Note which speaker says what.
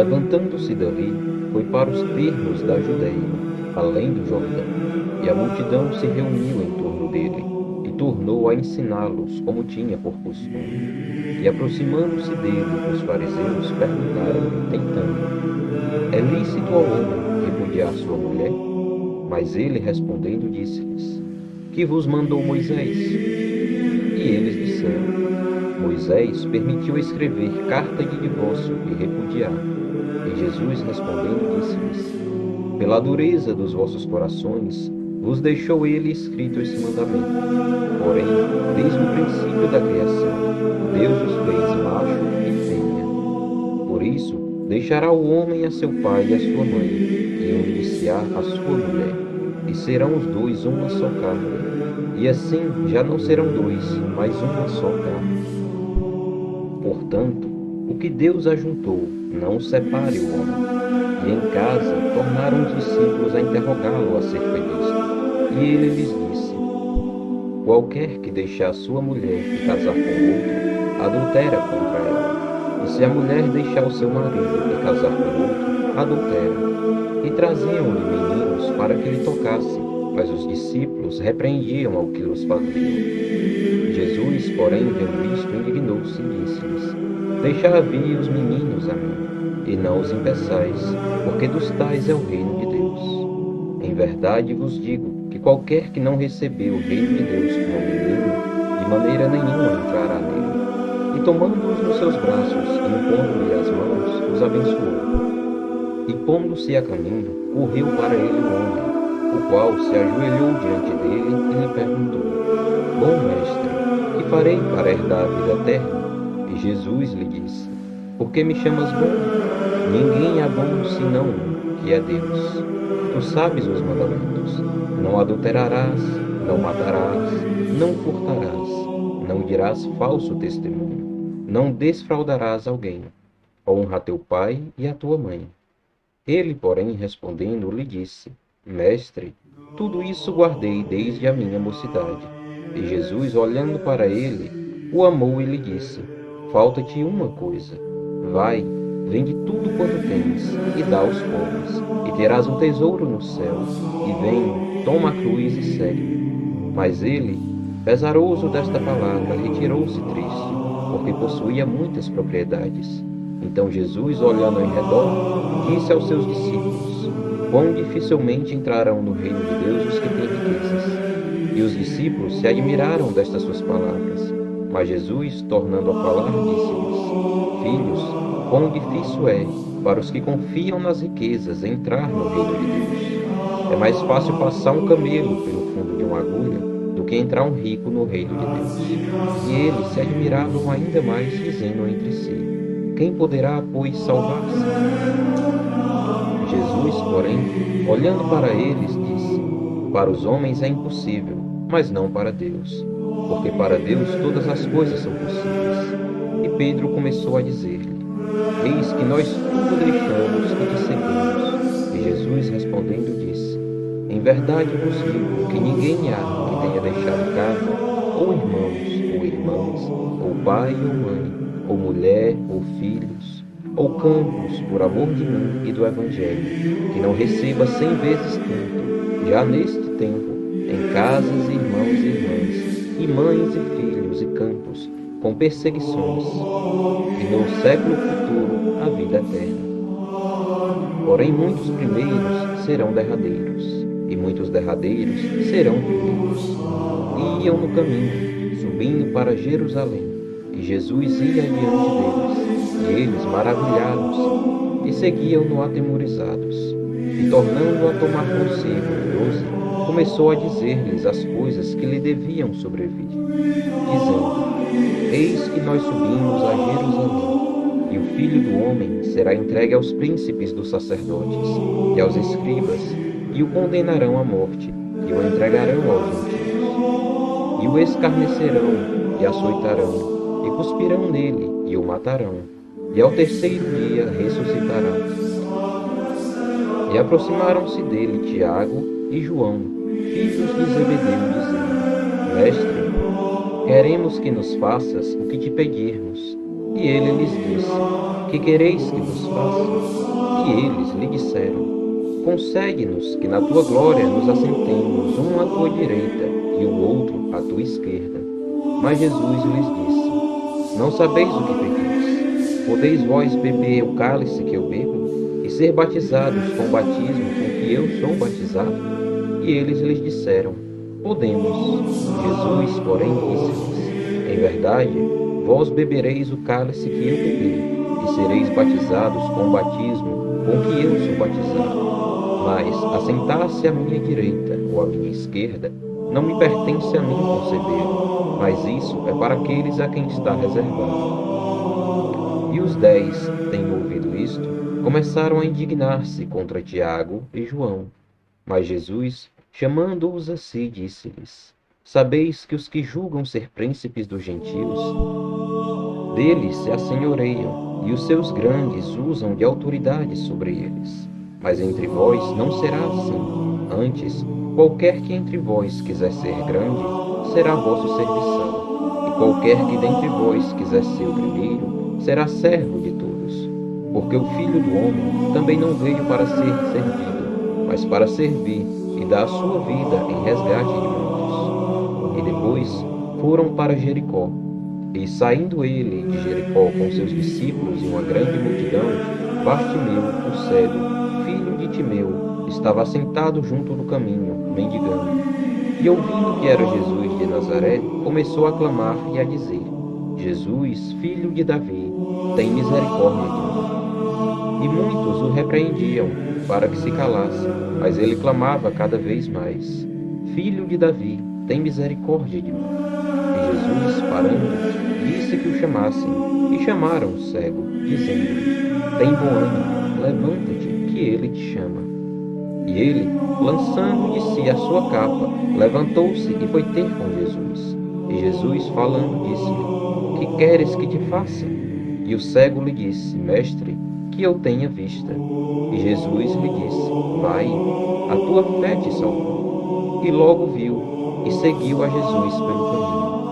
Speaker 1: levantando-se dali, foi para os termos da Judeia, além do Jordão, e a multidão se reuniu em torno dele, e tornou a ensiná-los como tinha por costume. E aproximando-se dele, os fariseus perguntaram-lhe, tentando: É lícito ao homem repudiar sua mulher? Mas ele, respondendo, disse-lhes: Que vos mandou Moisés? E eles disseram: Moisés permitiu escrever carta de divórcio e repudiar. E Jesus, respondendo, disse-lhes: Pela dureza dos vossos corações, vos deixou ele escrito esse mandamento. Porém, desde o princípio da criação, Deus os fez macho e fêmea. Por isso, deixará o homem a seu pai e a sua mãe, e unir-se-á a sua mulher, e serão os dois uma só carne. E assim já não serão dois, mas uma só carne. Portanto, o que Deus ajuntou, não separe o homem. E em casa tornaram os discípulos a interrogá-lo acerca disto. E ele lhes disse: Qualquer que deixar sua mulher e casar com outro, adultera contra ela. E se a mulher deixar o seu marido e casar com outro, adultera. E traziam-lhe meninos para que lhe tocasse, mas os discípulos repreendiam ao que os faziam. Jesus, porém, vendo isto, indignou-se e disse-lhes: Deixai vir os meninos a mim, e não os impeçais, porque dos tais é o reino de Deus. Em verdade vos digo que qualquer que não receber o reino de Deus como menino, de maneira nenhuma entrará nele. E tomando-os nos seus braços e impondo-lhe as mãos, os abençoou. E pondo-se a caminho, correu para ele o homem, o qual se ajoelhou diante dele e lhe perguntou: Bom mestre, que farei para herdar a vida eterna? E Jesus lhe disse: Por que me chamas bom? Ninguém é bom senão um, que é Deus. Tu sabes os mandamentos: não adulterarás, não matarás, não furtarás, não dirás falso testemunho, não desfraudarás alguém. Honra a teu pai e a tua mãe. Ele, porém, respondendo, lhe disse: Mestre, tudo isso guardei desde a minha mocidade. E Jesus, olhando para ele, o amou e lhe disse: Falta-te uma coisa. Vai, vende tudo quanto tens, e dá aos pobres, e terás um tesouro no céu. E vem, toma a cruz e segue-me. Mas ele, pesaroso desta palavra, retirou-se triste, porque possuía muitas propriedades. Então Jesus, olhando em redor, disse aos seus discípulos: Quão dificilmente entrarão no reino de Deus os que têm riquezas. E os discípulos se admiraram destas suas palavras. Mas Jesus, tornando a falar, disse-lhes: Filhos, quão difícil é para os que confiam nas riquezas entrar no reino de Deus. É mais fácil passar um camelo pelo fundo de uma agulha do que entrar um rico no reino de Deus. E eles se admiravam ainda mais, dizendo entre si: Quem poderá, pois, salvar-se? Jesus, porém, olhando para eles, disse: Para os homens é impossível, mas não para Deus, porque para Deus todas as coisas são possíveis. E Pedro começou a dizer-lhe: Eis que nós tudo deixamos e te seguimos. E Jesus, respondendo, disse: Em verdade vos digo que ninguém há que tenha deixado casa, ou irmãos, ou irmãs, ou pai ou mãe, ou mulher, ou filhos, ou campos, por amor de mim e do Evangelho, que não receba 100 vezes tanto, já neste tempo, em casas, irmãos e irmãs, e mães e filhos e campos, com perseguições, e no século futuro a vida eterna. Porém muitos primeiros serão derradeiros, e muitos derradeiros serão primeiros. E iam no caminho, subindo para Jerusalém, e Jesus ia adiante deles, e eles maravilharam-se, e seguiam-no atemorizados. E tornando a tomar consigo os 12, começou a dizer-lhes as coisas que lhe deviam sobrevir, dizendo: Eis que nós subimos a Jerusalém, e o Filho do Homem será entregue aos príncipes dos sacerdotes e aos escribas, e o condenarão à morte, e o entregarão aos gentios. E o escarnecerão, e açoitarão, e cuspirão nele, e o matarão, e ao terceiro dia ressuscitará. E aproximaram-se dele Tiago e João, filhos de Zebedeu, dizendo: Mestre, queremos que nos faças o que te pedirmos. E ele lhes disse: Que quereis que vos faça? E eles lhe disseram: Concede-nos que na tua glória nos assentemos, um à tua direita e o outro à tua esquerda. Mas Jesus lhes disse: Não sabeis o que pedis. Podeis vós beber o cálice que eu bebo, e ser batizados com o batismo com que eu sou batizado? E eles lhes disseram: Podemos. Jesus, porém, disse-lhes: Em verdade, vós bebereis o cálice que eu bebi, e sereis batizados com o batismo com que eu sou batizado. Mas assentar-se à minha direita ou à minha esquerda não me pertence a mim conceder, mas isso é para aqueles a quem está reservado. E os 10, tendo ouvido isto, começaram a indignar-se contra Tiago e João. Mas Jesus, chamando-os a si, disse-lhes: Sabeis que os que julgam ser príncipes dos gentios, deles se assenhoreiam, e os seus grandes usam de autoridade sobre eles. Mas entre vós não será assim. Antes, qualquer que entre vós quiser ser grande, será vosso serviçal. E qualquer que dentre vós quiser ser o primeiro, será servo de todos. Porque o Filho do Homem também não veio para ser servido, mas para servir e dar a sua vida em resgate de muitos. E depois foram para Jericó. E saindo ele de Jericó com seus discípulos e uma grande multidão, Bartimeu, o cego, filho de Timeu, estava sentado junto do caminho, mendigando. E ouvindo que era Jesus de Nazaré, começou a clamar e a dizer: Jesus, filho de Davi, tem misericórdia de mim. E muitos o repreendiam para que se calasse, mas ele clamava cada vez mais: Filho de Davi, tem misericórdia de mim. E Jesus, parando, disse que o chamassem, e chamaram o cego, dizendo: Tem bom ânimo, levanta-te, que ele te chama. E ele, lançando de si a sua capa, levantou-se e foi ter com Jesus. E Jesus, falando, disse-lhe: Que queres que te faça? E o cego lhe disse: Mestre, que eu tenha vista. E Jesus lhe disse: Vai, a tua fé te salvou. E logo viu, e seguiu a Jesus pelo caminho.